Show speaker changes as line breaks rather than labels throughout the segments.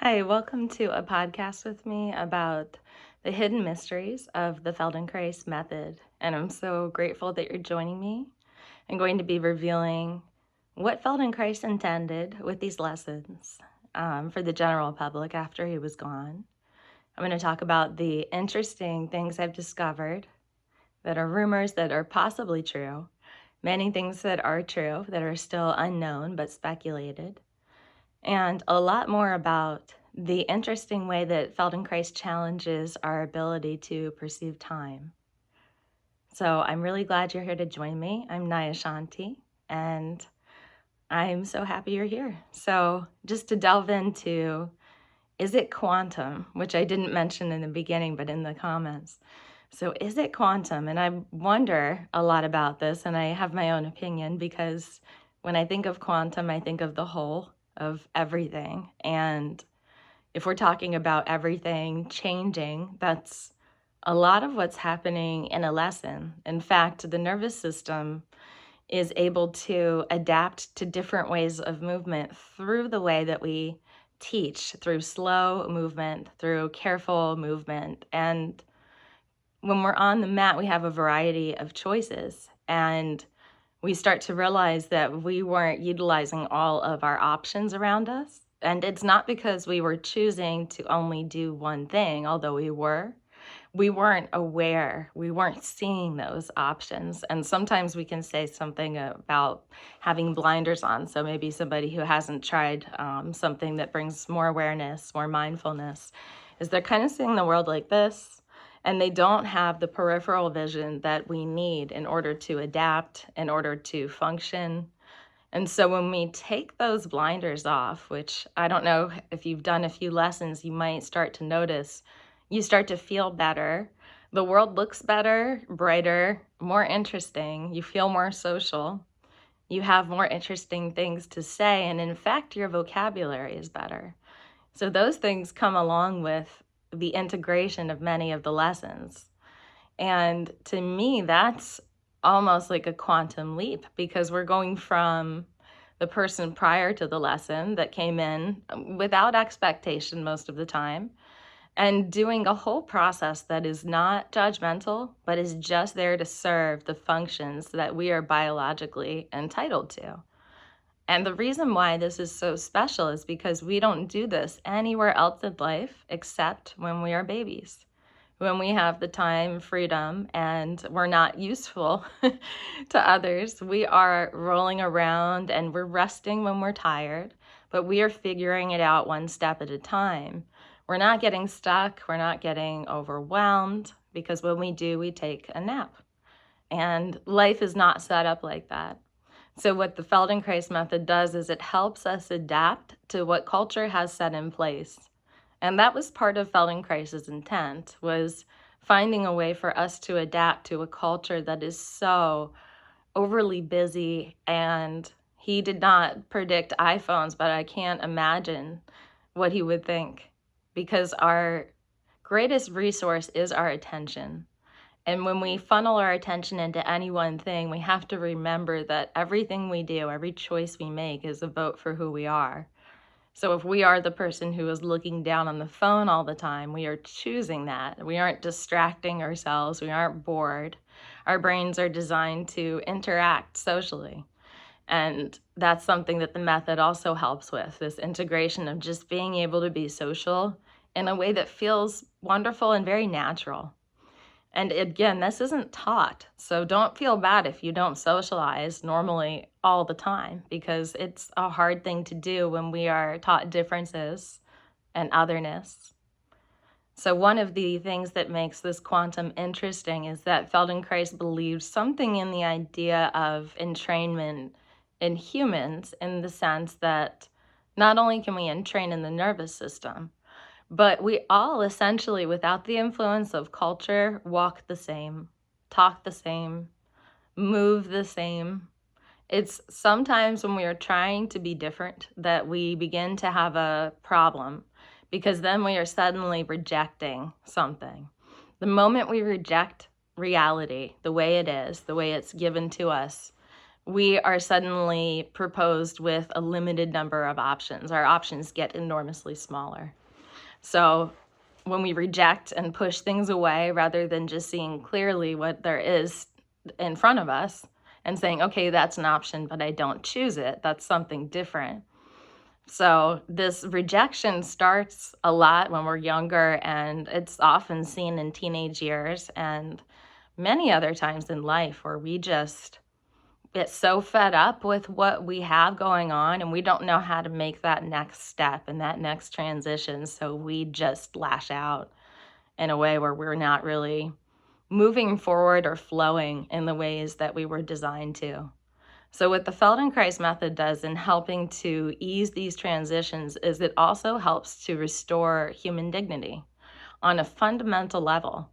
Hi, welcome to a podcast with me about the hidden mysteries of the Feldenkrais method. And I'm so grateful that you're joining me. I'm going to be revealing what Feldenkrais intended with these lessons for the general public after he was gone. I'm going to talk about the interesting things I've discovered that are rumors that are possibly true, many things that are true that are still unknown but speculated, and a lot more about the interesting way that Feldenkrais challenges our ability to perceive time. So I'm really glad you're here to join me. I'm Naya Shanti, and I'm so happy you're here. So just to delve into, is it quantum, which I didn't mention in the beginning, but in the comments. So is it quantum? And I wonder a lot about this, and I have my own opinion because when I think of quantum, I think of the whole of everything. And if we're talking about everything changing, that's a lot of what's happening in a lesson. In fact, the nervous system is able to adapt to different ways of movement through the way that we teach, through slow movement, through careful movement. And when we're on the mat, we have a variety of choices. And we start to realize that we weren't utilizing all of our options around us. And it's not because we were choosing to only do one thing, although we were. We weren't aware. We weren't seeing those options. And sometimes we can say something about having blinders on. So maybe somebody who hasn't tried something that brings more awareness, more mindfulness, is they're kind of seeing the world like this, and they don't have the peripheral vision that we need in order to adapt, in order to function. And so when we take those blinders off, which I don't know if you've done a few lessons, you might start to notice, you start to feel better. The world looks better, brighter, more interesting. You feel more social. You have more interesting things to say. And in fact, your vocabulary is better. So those things come along with the integration of many of the lessons. And to me, that's almost like a quantum leap because we're going from the person prior to the lesson that came in without expectation most of the time and doing a whole process that is not judgmental, but is just there to serve the functions that we are biologically entitled to. And the reason why this is so special is because we don't do this anywhere else in life except when we are babies, when we have the time, freedom, and we're not useful to others. We are rolling around and we're resting when we're tired, but we are figuring it out one step at a time. We're not getting stuck. We're not getting overwhelmed because when we do, we take a nap. And life is not set up like that. So what the Feldenkrais method does is it helps us adapt to what culture has set in place. And that was part of Feldenkrais's intent, was finding a way for us to adapt to a culture that is so overly busy. And he did not predict iPhones, but I can't imagine what he would think, because our greatest resource is our attention. And when we funnel our attention into any one thing, we have to remember that everything we do, every choice we make is a vote for who we are. So if we are the person who is looking down on the phone all the time, we are choosing that. We aren't distracting ourselves. We aren't bored. Our brains are designed to interact socially. And that's something that the method also helps with, this integration of just being able to be social in a way that feels wonderful and very natural. And again, this isn't taught, so don't feel bad if you don't socialize normally all the time, because it's a hard thing to do when we are taught differences and otherness. So one of the things that makes this quantum interesting is that Feldenkrais believes something in the idea of entrainment in humans, in the sense that not only can we entrain in the nervous system, but we all essentially, without the influence of culture, walk the same, talk the same, move the same. It's sometimes when we are trying to be different that we begin to have a problem, because then we are suddenly rejecting something. The moment we reject reality the way it is, the way it's given to us, we are suddenly proposed with a limited number of options. Our options get enormously smaller. So when we reject and push things away rather than just seeing clearly what there is in front of us and saying, okay, that's an option, but I don't choose it, that's something different. So this rejection starts a lot when we're younger, and it's often seen in teenage years and many other times in life where we just get so fed up with what we have going on and we don't know how to make that next step and that next transition. So we just lash out in a way where we're not really moving forward or flowing in the ways that we were designed to. So what the Feldenkrais method does in helping to ease these transitions is it also helps to restore human dignity on a fundamental level,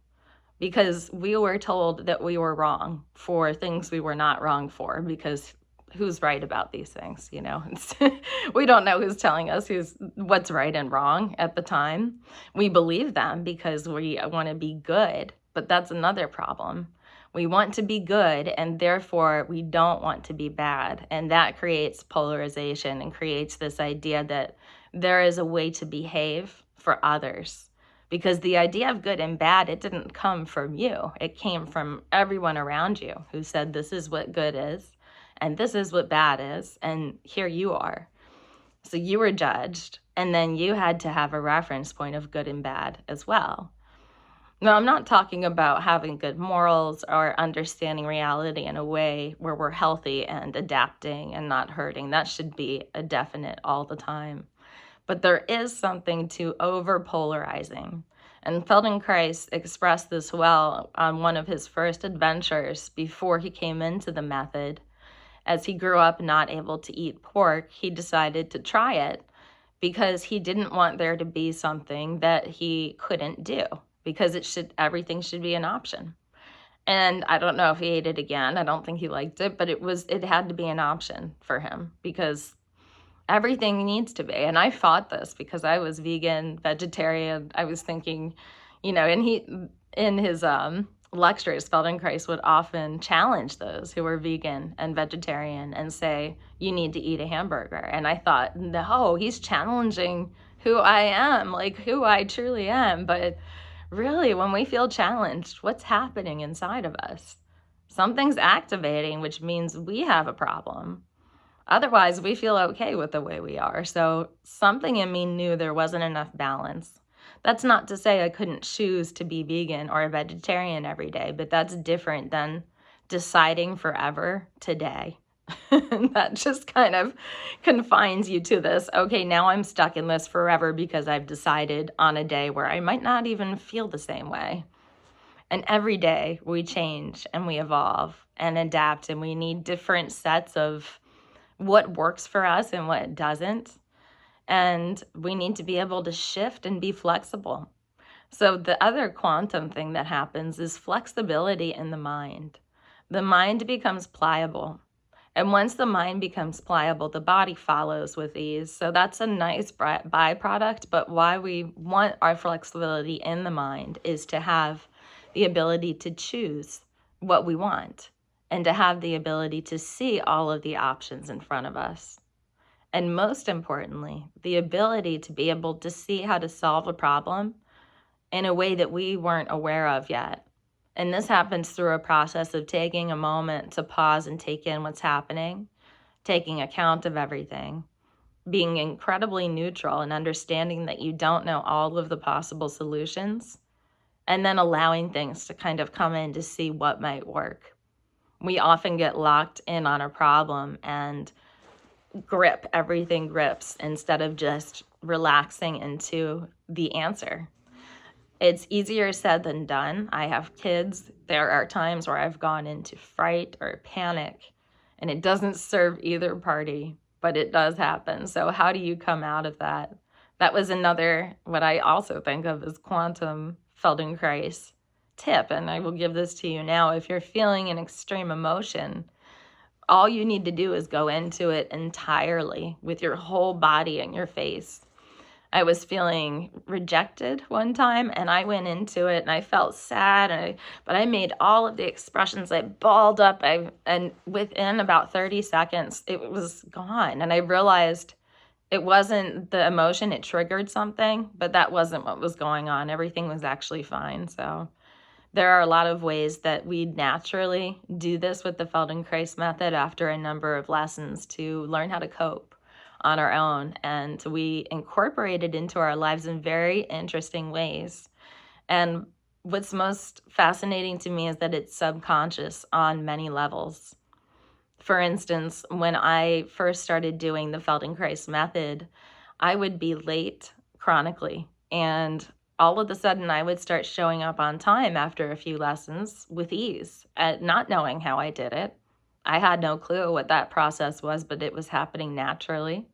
because we were told that we were wrong for things we were not wrong for, because who's right about these things, you know? We don't know who's telling us what's right and wrong at the time. We believe them because we want to be good, but that's another problem. We want to be good, and therefore we don't want to be bad. And that creates polarization and creates this idea that there is a way to behave for others. Because the idea of good and bad, it didn't come from you. It came from everyone around you who said, this is what good is, and this is what bad is, and here you are. So you were judged, and then you had to have a reference point of good and bad as well. Now, I'm not talking about having good morals or understanding reality in a way where we're healthy and adapting and not hurting. That should be a definite all the time. But there is something to over-polarizing. And Feldenkrais expressed this well on one of his first adventures before he came into the method. As he grew up not able to eat pork, he decided to try it because he didn't want there to be something that he couldn't do, because everything should be an option. And I don't know if he ate it again. I don't think he liked it, but it had to be an option for him because everything needs to be. And I fought this because I was vegan, vegetarian. I was thinking, and in his lectures, Feldenkrais would often challenge those who were vegan and vegetarian and say, you need to eat a hamburger. And I thought, no, he's challenging who I am, like who I truly am. But really, when we feel challenged, what's happening inside of us? Something's activating, which means we have a problem. Otherwise, we feel okay with the way we are. So something in me knew there wasn't enough balance. That's not to say I couldn't choose to be vegan or a vegetarian every day, but that's different than deciding forever today. That just kind of confines you to this, okay, now I'm stuck in this forever because I've decided on a day where I might not even feel the same way. And every day we change and we evolve and adapt, and we need different sets of what works for us and what doesn't. And we need to be able to shift and be flexible. So the other quantum thing that happens is flexibility in the mind. The mind becomes pliable. And once the mind becomes pliable, the body follows with ease. So that's a nice byproduct. But why we want our flexibility in the mind is to have the ability to choose what we want and to have the ability to see all of the options in front of us. And most importantly, the ability to be able to see how to solve a problem in a way that we weren't aware of yet. And this happens through a process of taking a moment to pause and take in what's happening, taking account of everything, being incredibly neutral and understanding that you don't know all of the possible solutions, and then allowing things to kind of come in to see what might work. We often get locked in on a problem and everything grips instead of just relaxing into the answer. It's easier said than done. I have kids. There are times where I've gone into fright or panic, and it doesn't serve either party, but it does happen. So how do you come out of that? That was another, what I also think of as quantum Feldenkrais tip, and I will give this to you now. If you're feeling an extreme emotion, all you need to do is go into it entirely with your whole body and your face. I was feeling rejected one time, and I went into it and I felt sad, but I made all of the expressions. I balled up, and within about 30 seconds, it was gone. And I realized it wasn't the emotion, it triggered something, but that wasn't what was going on. Everything was actually fine. So there are a lot of ways that we naturally do this with the Feldenkrais method after a number of lessons to learn how to cope on our own. And we incorporate it into our lives in very interesting ways. And what's most fascinating to me is that it's subconscious on many levels. For instance, when I first started doing the Feldenkrais method, I would be late chronically. And all of a sudden, I would start showing up on time after a few lessons with ease, at not knowing how I did it. I had no clue what that process was, but it was happening naturally.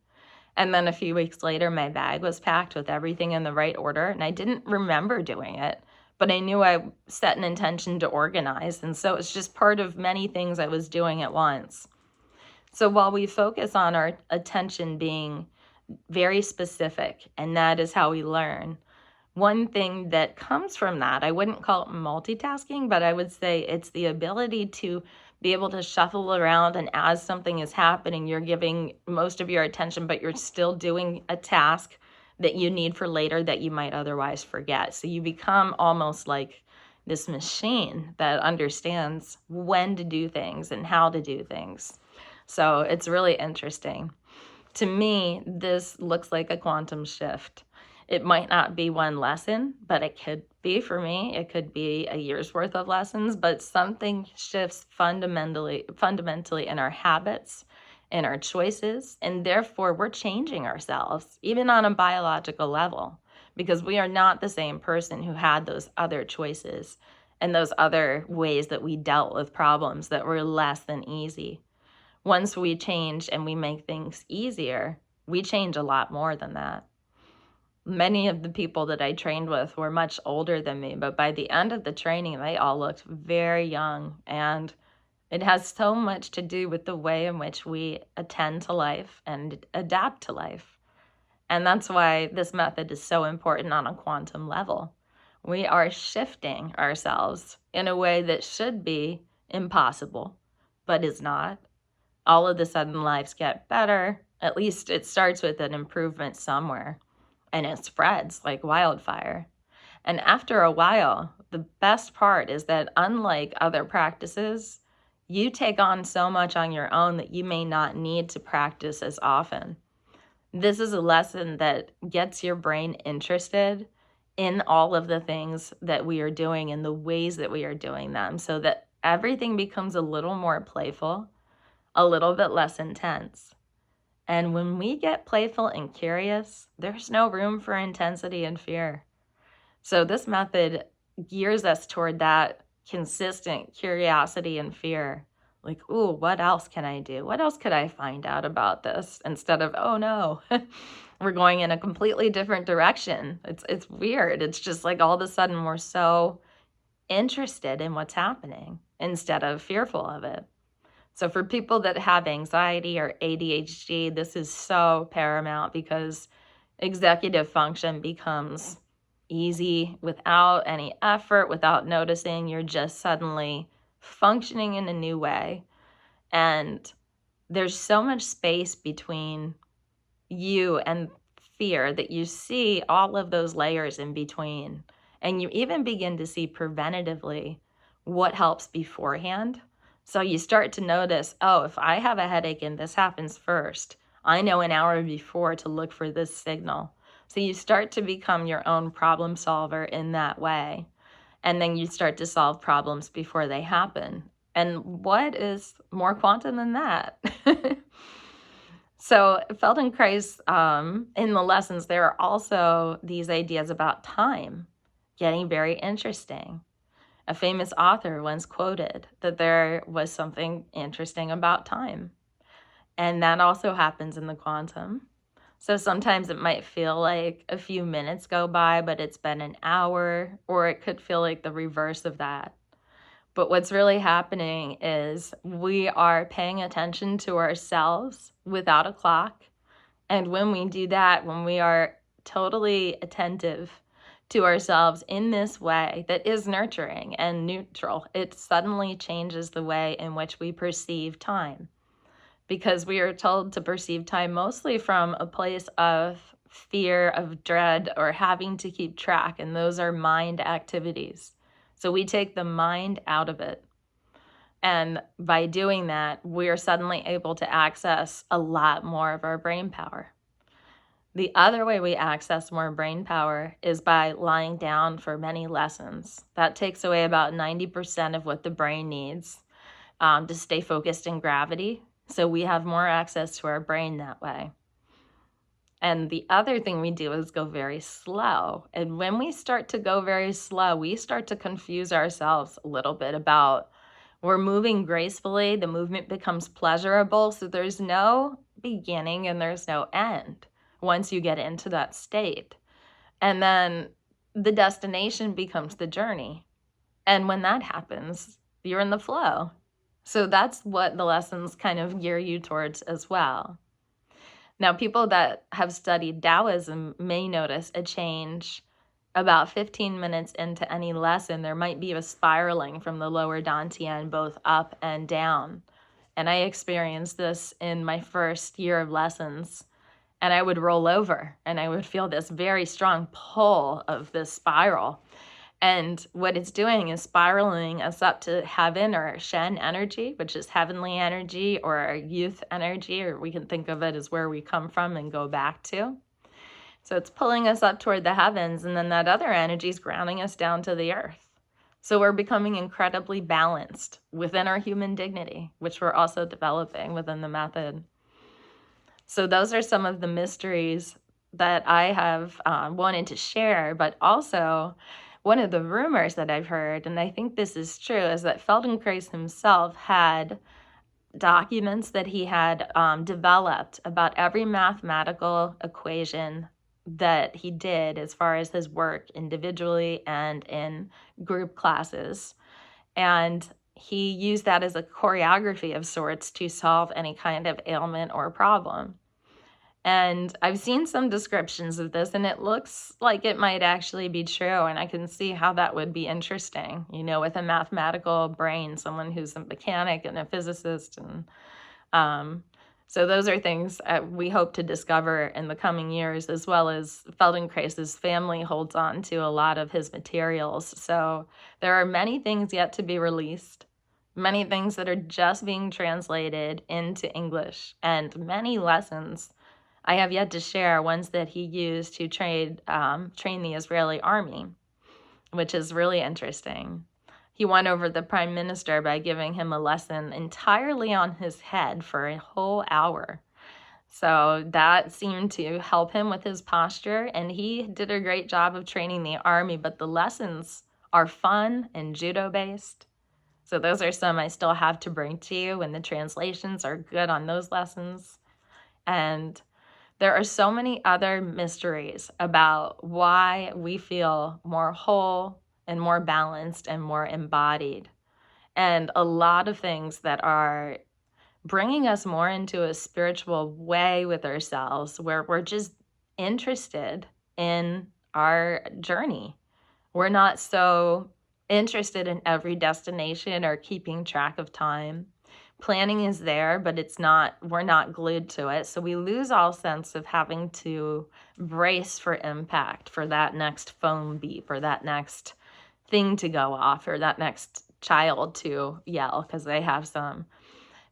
And then a few weeks later, my bag was packed with everything in the right order, and I didn't remember doing it, but I knew I set an intention to organize. And so it's just part of many things I was doing at once. So while we focus on our attention being very specific, and that is how we learn, one thing that comes from that, I wouldn't call it multitasking, but I would say it's the ability to be able to shuffle around, and as something is happening, you're giving most of your attention, but you're still doing a task that you need for later that you might otherwise forget. So you become almost like this machine that understands when to do things and how to do things. So it's really interesting. To me, this looks like a quantum shift. It might not be one lesson, but it could be for me. It could be a year's worth of lessons, but something shifts fundamentally in our habits, in our choices, and therefore we're changing ourselves, even on a biological level, because we are not the same person who had those other choices and those other ways that we dealt with problems that were less than easy. Once we change and we make things easier, we change a lot more than that. Many of the people that I trained with were much older than me, but by the end of the training, they all looked very young. And it has so much to do with the way in which we attend to life and adapt to life. And that's why this method is so important on a quantum level. We are shifting ourselves in a way that should be impossible, but is not. All of a sudden lives get better. At least it starts with an improvement somewhere, and it spreads like wildfire. And after a while, the best part is that unlike other practices, you take on so much on your own that you may not need to practice as often. This is a lesson that gets your brain interested in all of the things that we are doing and the ways that we are doing them, so that everything becomes a little more playful, a little bit less intense. And when we get playful and curious, there's no room for intensity and fear. So this method gears us toward that consistent curiosity and fear. Like, ooh, what else can I do? What else could I find out about this? Instead of, oh no, we're going in a completely different direction. It's weird. It's just like all of a sudden we're so interested in what's happening instead of fearful of it. So for people that have anxiety or ADHD, this is so paramount, because executive function becomes easy without any effort, without noticing. You're just suddenly functioning in a new way. And there's so much space between you and fear that you see all of those layers in between. And you even begin to see preventatively what helps beforehand. So you start to notice, oh, if I have a headache and this happens first, I know an hour before to look for this signal. So you start to become your own problem solver in that way. And then you start to solve problems before they happen. And what is more quantum than that? So Feldenkrais, in the lessons, there are also these ideas about time getting very interesting. A famous author once quoted that there was something interesting about time. And that also happens in the quantum. So sometimes it might feel like a few minutes go by, but it's been an hour, or it could feel like the reverse of that. But what's really happening is we are paying attention to ourselves without a clock. And when we do that, when we are totally attentive to ourselves in this way that is nurturing and neutral, it suddenly changes the way in which we perceive time. Because we are told to perceive time mostly from a place of fear, of dread, or having to keep track, and those are mind activities. So we take the mind out of it. And by doing that, we're suddenly able to access a lot more of our brain power. The other way we access more brain power is by lying down for many lessons. That takes away about 90% of what the brain needs to stay focused in gravity. So we have more access to our brain that way. And the other thing we do is go very slow. And when we start to go very slow, we start to confuse ourselves a little bit about we're moving gracefully, the movement becomes pleasurable, so there's no beginning and there's no end once you get into that state. And then the destination becomes the journey. And when that happens, you're in the flow. So that's what the lessons kind of gear you towards as well. Now, people that have studied Taoism may notice a change about 15 minutes into any lesson. There might be a spiraling from the lower dantian, both up and down. And I experienced this in my first year of lessons. And I would roll over and I would feel this very strong pull of this spiral. And what it's doing is spiraling us up to heaven, or Shen energy, which is heavenly energy, or youth energy, or we can think of it as where we come from and go back to. So it's pulling us up toward the heavens, and then that other energy is grounding us down to the earth. So we're becoming incredibly balanced within our human dignity, which we're also developing within the method. So those are some of the mysteries that I have wanted to share, but also one of the rumors that I've heard, and I think this is true, is that Feldenkrais himself had documents that he had developed about every mathematical equation that he did as far as his work individually and in group classes. And he used that as a choreography of sorts to solve any kind of ailment or problem. And I've seen some descriptions of this, and it looks like it might actually be true. And I can see how that would be interesting, you know, with a mathematical brain, someone who's a mechanic and a physicist. And so those are things we hope to discover in the coming years, as well as Feldenkrais's family holds on to a lot of his materials. So there are many things yet to be released, many things that are just being translated into English, and many lessons I have yet to share, ones that he used to train the Israeli army, which is really interesting. He won over the prime minister by giving him a lesson entirely on his head for a whole hour. So that seemed to help him with his posture, and he did a great job of training the army, but the lessons are fun and judo-based. So those are some I still have to bring to you, and the translations are good on those lessons. And there are so many other mysteries about why we feel more whole and more balanced and more embodied. And a lot of things that are bringing us more into a spiritual way with ourselves, where we're just interested in our journey. We're not so interested in every destination or keeping track of time. Planning is there, but we're not glued to it. So we lose all sense of having to brace for impact, for that next phone beep, or that next thing to go off, or that next child to yell because they have some.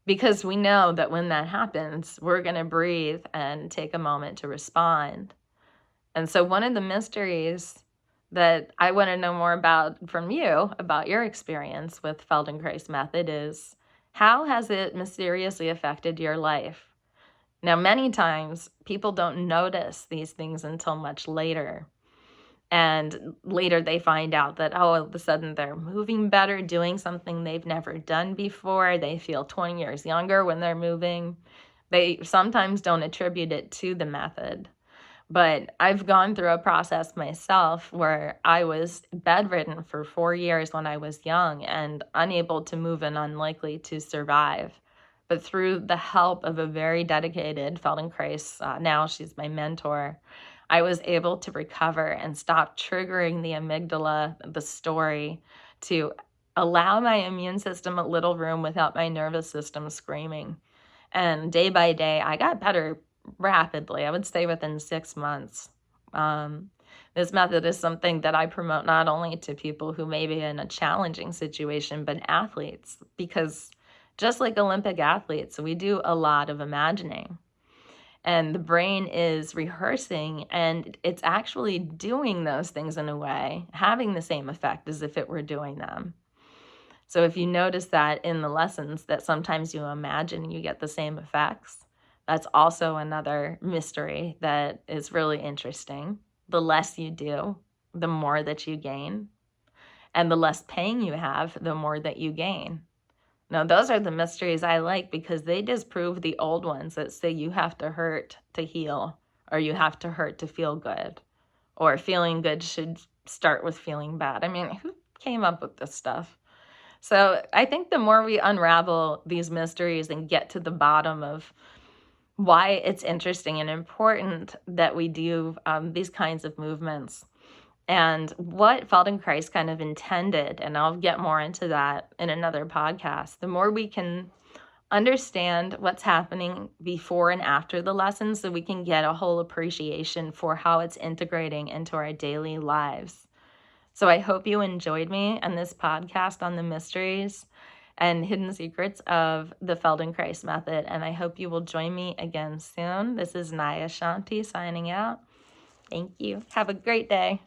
Because we know that when that happens, we're going to breathe and take a moment to respond. And so one of the mysteries that I want to know more about from you, about your experience with Feldenkrais method, is how has it mysteriously affected your life? Now, many times people don't notice these things until much later. And later they find out that, all of a sudden they're moving better, doing something they've never done before. They feel 20 years younger when they're moving. They sometimes don't attribute it to the method. But I've gone through a process myself where I was bedridden for 4 years when I was young and unable to move and unlikely to survive. But through the help of a very dedicated Feldenkrais, now she's my mentor, I was able to recover and stop triggering the amygdala, the story, to allow my immune system a little room without my nervous system screaming. And day by day, I got better rapidly. I would say within 6 months. This method is something that I promote not only to people who may be in a challenging situation, but athletes, because just like Olympic athletes, we do a lot of imagining. And the brain is rehearsing, and it's actually doing those things in a way, having the same effect as if it were doing them. So if you notice that in the lessons that sometimes you imagine you get the same effects, that's also another mystery that is really interesting. The less you do, the more that you gain. And the less pain you have, the more that you gain. Now, those are the mysteries I like because they disprove the old ones that say you have to hurt to heal, or you have to hurt to feel good, or feeling good should start with feeling bad. I mean, who came up with this stuff? So I think the more we unravel these mysteries and get to the bottom of why it's interesting and important that we do these kinds of movements and what Feldenkrais kind of intended, and I'll get more into that in another podcast, the more we can understand what's happening before and after the lessons so we can get a whole appreciation for how it's integrating into our daily lives. So I hope you enjoyed me and this podcast on the mysteries and hidden secrets of the Feldenkrais method, and I hope you will join me again soon. This is Naya Shanti signing out. Thank you. Have a great day.